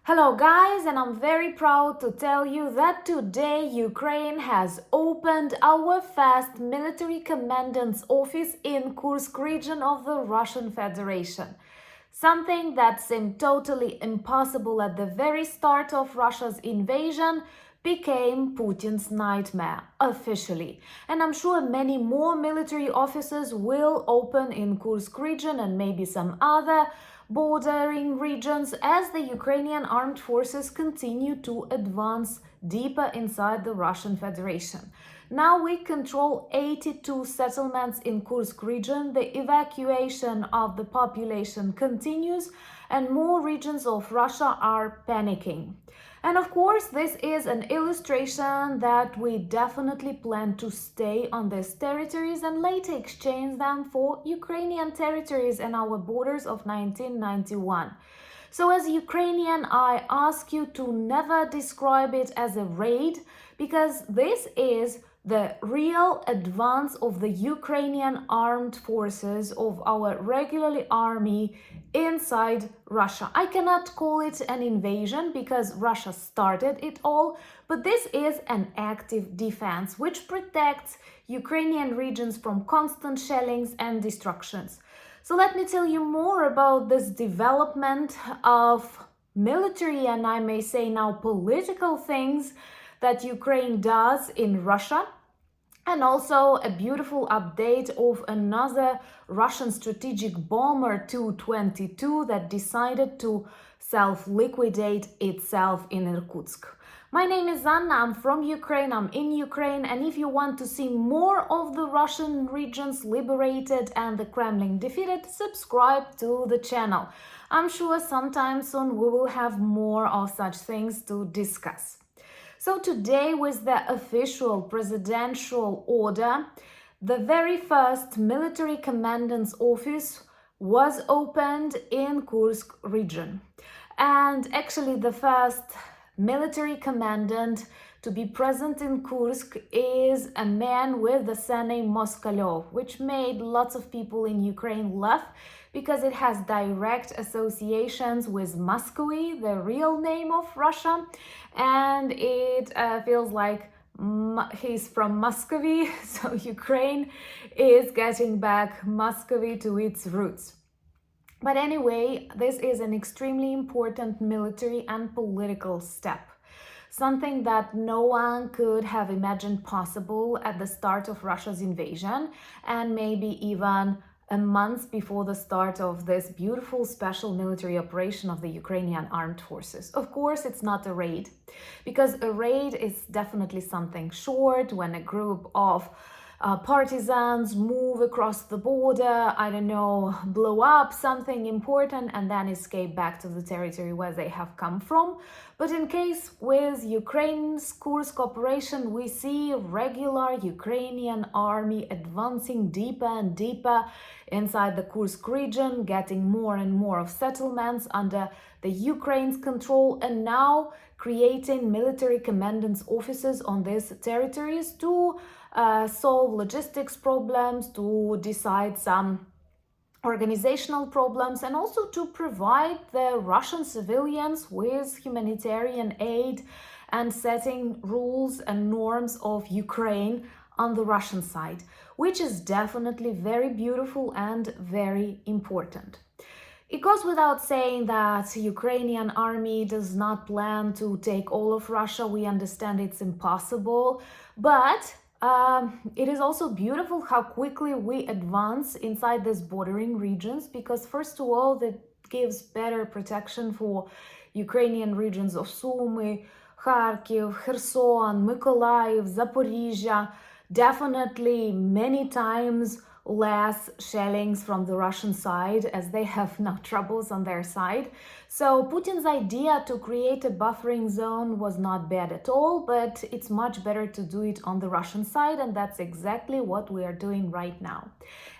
Hello guys, and I'm very proud to tell you that today Ukraine has opened our first military commandant's office in Kursk region of the Russian Federation. Something that seemed totally impossible at the very start of Russia's invasion became Putin's nightmare, officially. And I'm sure many more military offices will open in Kursk region and maybe some other bordering regions as the Ukrainian armed forces continue to advance deeper inside the Russian Federation. Now we control 82 settlements in Kursk region. The evacuation of the population continues and more regions of Russia are panicking. And of course, this is an illustration that we definitely plan to stay on these territories and later exchange them for Ukrainian territories and our borders of 1991. So as Ukrainian, I ask you to never describe it as a raid, because this is the real advance of the Ukrainian armed forces of our regular army inside Russia. I cannot call it an invasion because Russia started it all, but this is an active defense which protects Ukrainian regions from constant shellings and destructions. So let me tell you more about this development of military and I may say now political things that Ukraine does in Russia, and also a beautiful update of another Russian strategic bomber Tu-22 that decided to self-liquidate itself in Irkutsk. My name is Anna, I'm from Ukraine, I'm in Ukraine, and if you want to see more of the Russian regions liberated and the Kremlin defeated, subscribe to the channel. I'm sure sometime soon we will have more of such things to discuss. So today, with the official presidential order, the very first military commandant's office was opened in Kursk region. And actually the first military commandant to be present in Kursk is a man with the surname Moskalyov, which made lots of people in Ukraine laugh because it has direct associations with Muscovy, the real name of Russia, and it feels like he's from Muscovy, so Ukraine is getting back Muscovy to its roots. But anyway, this is an extremely important military and political step. Something that no one could have imagined possible at the start of Russia's invasion, and maybe even a month before the start of this beautiful special military operation of the Ukrainian armed forces. Of course, it's not a raid, because a raid is definitely something short when a group of partisans move across the border, I don't know, blow up something important and then escape back to the territory where they have come from. But in case with Ukraine's Kursk operation, we see regular Ukrainian army advancing deeper and deeper inside the Kursk region, getting more and more of settlements under the Ukraine's control, and now creating military commandants' offices on these territories to solve logistics problems, to decide some organizational problems, and also to provide the Russian civilians with humanitarian aid and setting rules and norms of Ukraine on the Russian side, which is definitely very beautiful and very important. It goes without saying that the Ukrainian army does not plan to take all of Russia. We understand it's impossible, but it is also beautiful how quickly we advance inside these bordering regions, because first of all, that gives better protection for Ukrainian regions of Sumy, Kharkiv, Kherson, Mykolaiv, Zaporizhia, definitely many times less shellings from the Russian side, as they have no troubles on their side. So Putin's idea to create a buffering zone was not bad at all, but it's much better to do it on the Russian side, and that's exactly what we are doing right now.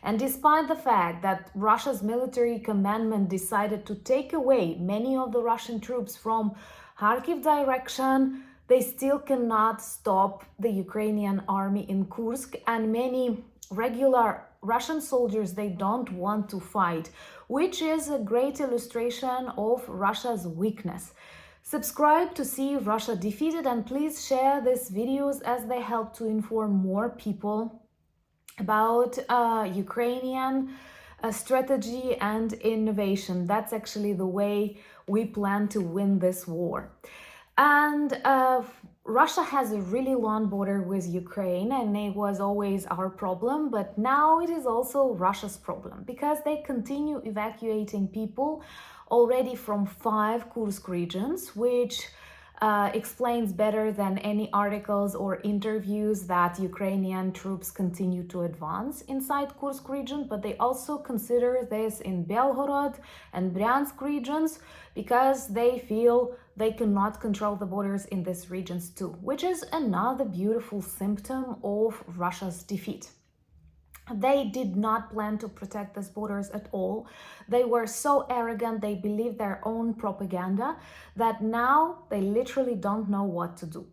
And despite the fact that Russia's military commandment decided to take away many of the Russian troops from Kharkiv direction, they still cannot stop the Ukrainian army in Kursk, and many regular Russian soldiers, they don't want to fight, which is a great illustration of Russia's weakness. Subscribe to see Russia defeated, and please share these videos as they help to inform more people about Ukrainian strategy and innovation. That's actually the way we plan to win this war. And Russia has a really long border with Ukraine, and it was always our problem, but now it is also Russia's problem because they continue evacuating people already from 5 Kursk regions, which explains better than any articles or interviews that Ukrainian troops continue to advance inside Kursk region, but they also consider this in Belgorod and Bryansk regions because they feel they cannot control the borders in these regions too, which is another beautiful symptom of Russia's defeat. They did not plan to protect these borders at all. They were so arrogant, they believed their own propaganda, that now they literally don't know what to do.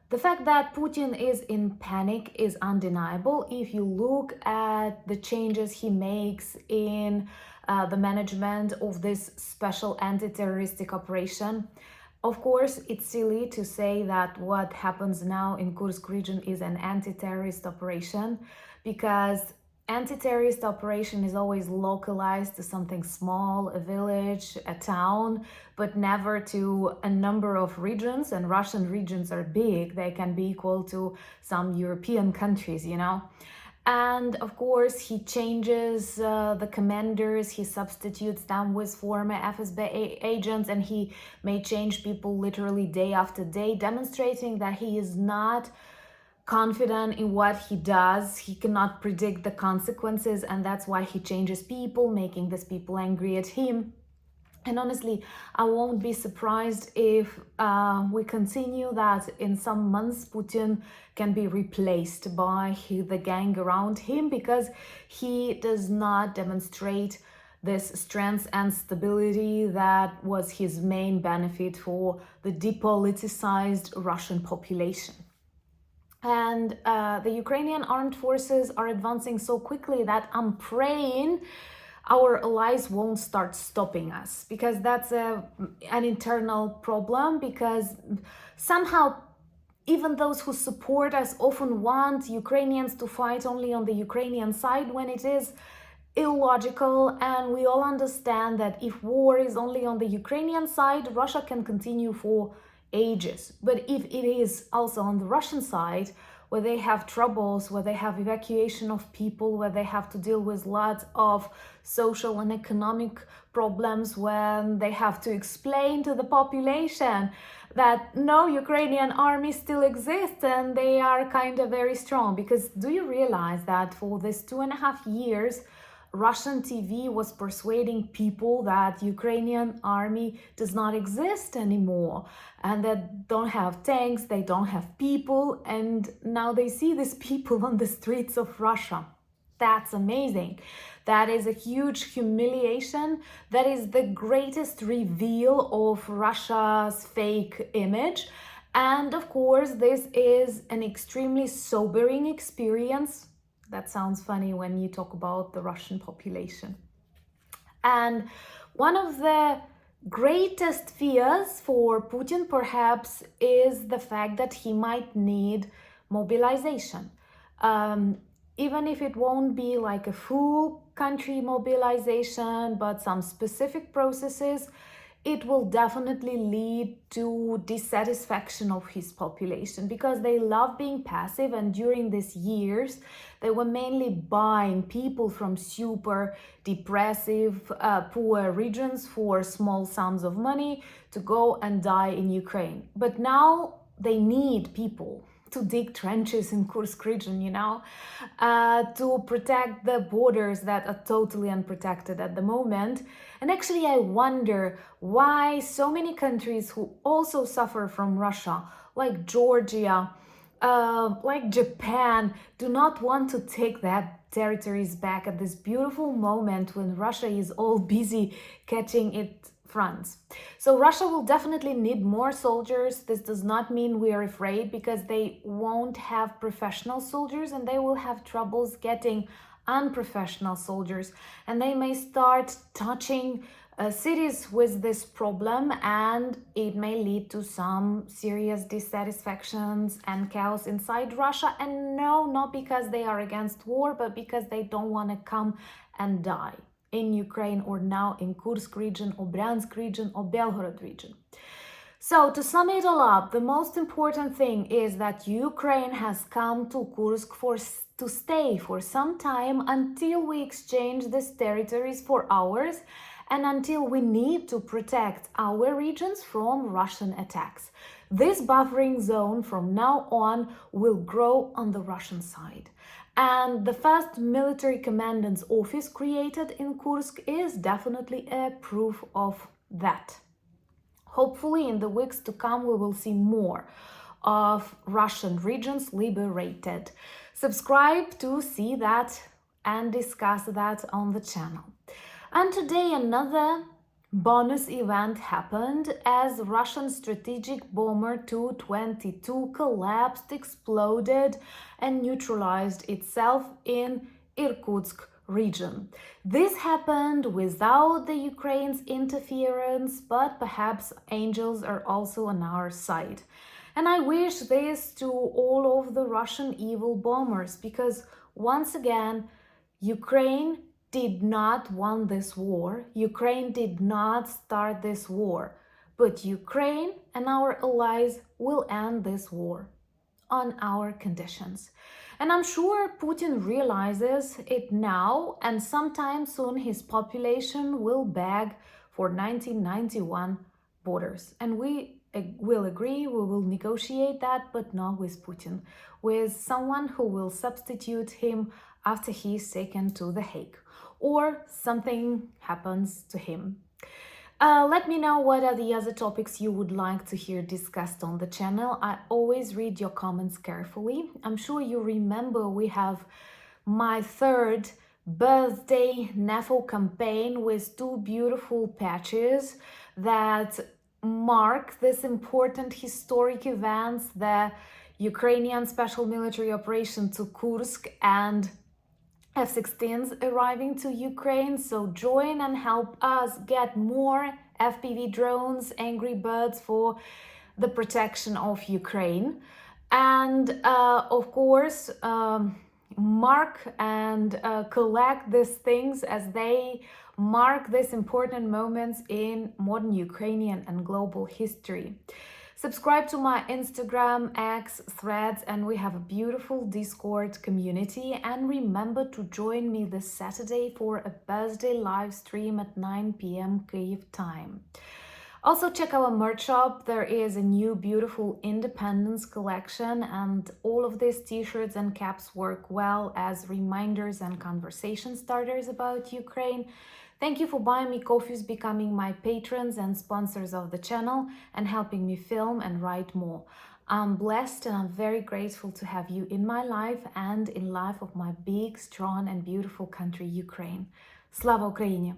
The fact that Putin is in panic is undeniable if you look at the changes he makes in the management of this special anti-terroristic operation. Of course, it's silly to say that what happens now in Kursk region is an anti-terrorist operation, because anti-terrorist operation is always localized to something small, a village, a town, but never to a number of regions. And Russian regions are big. They can be equal to some European countries, you know. And of course, he changes the commanders, he substitutes them with former FSB agents, and he may change people literally day after day, demonstrating that he is not confident in what he does. He cannot predict the consequences, and that's why he changes people, making these people angry at him. And honestly, I won't be surprised if we continue that in some months Putin can be replaced by the gang around him, because he does not demonstrate this strength and stability that was his main benefit for the depoliticized Russian population. And the Ukrainian armed forces are advancing so quickly that I'm praying our allies won't start stopping us, because that's an internal problem, because somehow even those who support us often want Ukrainians to fight only on the Ukrainian side, when it is illogical. And we all understand that if war is only on the Ukrainian side, Russia can continue for ages. But if it is also on the Russian side, where they have troubles, where they have evacuation of people, where they have to deal with lots of social and economic problems, when they have to explain to the population that no, Ukrainian army still exists and they are kind of very strong. Because do you realize that for this 2.5 years, Russian TV was persuading people that Ukrainian army does not exist anymore, and that don't have tanks, they don't have people, and now they see these people on the streets of Russia. That's amazing. That is a huge humiliation. That is the greatest reveal of Russia's fake image. And of course, this is an extremely sobering experience. That sounds funny when you talk about the Russian population. And one of the greatest fears for Putin, perhaps, is the fact that he might need mobilization. Even if it won't be like a full country mobilization, but some specific processes, it will definitely lead to dissatisfaction of his population, because they love being passive, and during these years they were mainly buying people from super depressive, poor regions for small sums of money to go and die in Ukraine. But now they need people to dig trenches in Kursk region, you know, to protect the borders that are totally unprotected at the moment. And actually, I wonder why so many countries who also suffer from Russia, like Georgia, like Japan, do not want to take that territories back at this beautiful moment when Russia is all busy catching its fronts. So Russia will definitely need more soldiers. This does not mean we are afraid, because they won't have professional soldiers, and they will have troubles getting unprofessional soldiers, and they may start touching cities with this problem, and it may lead to some serious dissatisfactions and chaos inside Russia. And no, not because they are against war, but because they don't want to come and die in Ukraine, or now in Kursk region or Bryansk region or Belgorod region. So to sum it all up, the most important thing is that Ukraine has come to Kursk to stay for some time, until we exchange these territories for ours, and until we need to protect our regions from Russian attacks. This buffering zone from now on will grow on the Russian side. And the first military commandant's office created in Kursk is definitely a proof of that. Hopefully, in the weeks to come, we will see more of Russian regions liberated. Subscribe to see that and discuss that on the channel. And today another bonus event happened, as Russian strategic bomber Tu-22 collapsed, exploded and neutralized itself in Irkutsk region. This happened without the Ukraine's interference, but perhaps angels are also on our side. And I wish this to all of the Russian evil bombers, because once again, Ukraine did not want this war. Ukraine did not start this war. But Ukraine and our allies will end this war on our conditions. And I'm sure Putin realizes it now, and sometime soon his population will beg for 1991 borders. And we will agree, we will negotiate that, but not with Putin, with someone who will substitute him after he is taken to The Hague, or something happens to him. Let me know what are the other topics you would like to hear discussed on the channel. I always read your comments carefully. I'm sure you remember we have my third birthday NAFO campaign with two beautiful patches that mark this important historic events, the Ukrainian special military operation to Kursk and F-16s arriving to Ukraine. So join and help us get more FPV drones, Angry Birds, for the protection of Ukraine. And of course, mark and collect these things as they mark these important moments in modern Ukrainian and global history. Subscribe to my Instagram, X, Threads, and we have a beautiful Discord community. And remember to join me this Saturday for a birthday live stream at 9 p.m. Kyiv time. Also check our merch shop. There is a new beautiful Independence collection, and all of these t-shirts and caps work well as reminders and conversation starters about Ukraine. Thank you for buying me coffees, becoming my patrons and sponsors of the channel, and helping me film and write more. I'm blessed and I'm very grateful to have you in my life and in life of my big, strong and beautiful country, Ukraine. Slava Ukraini!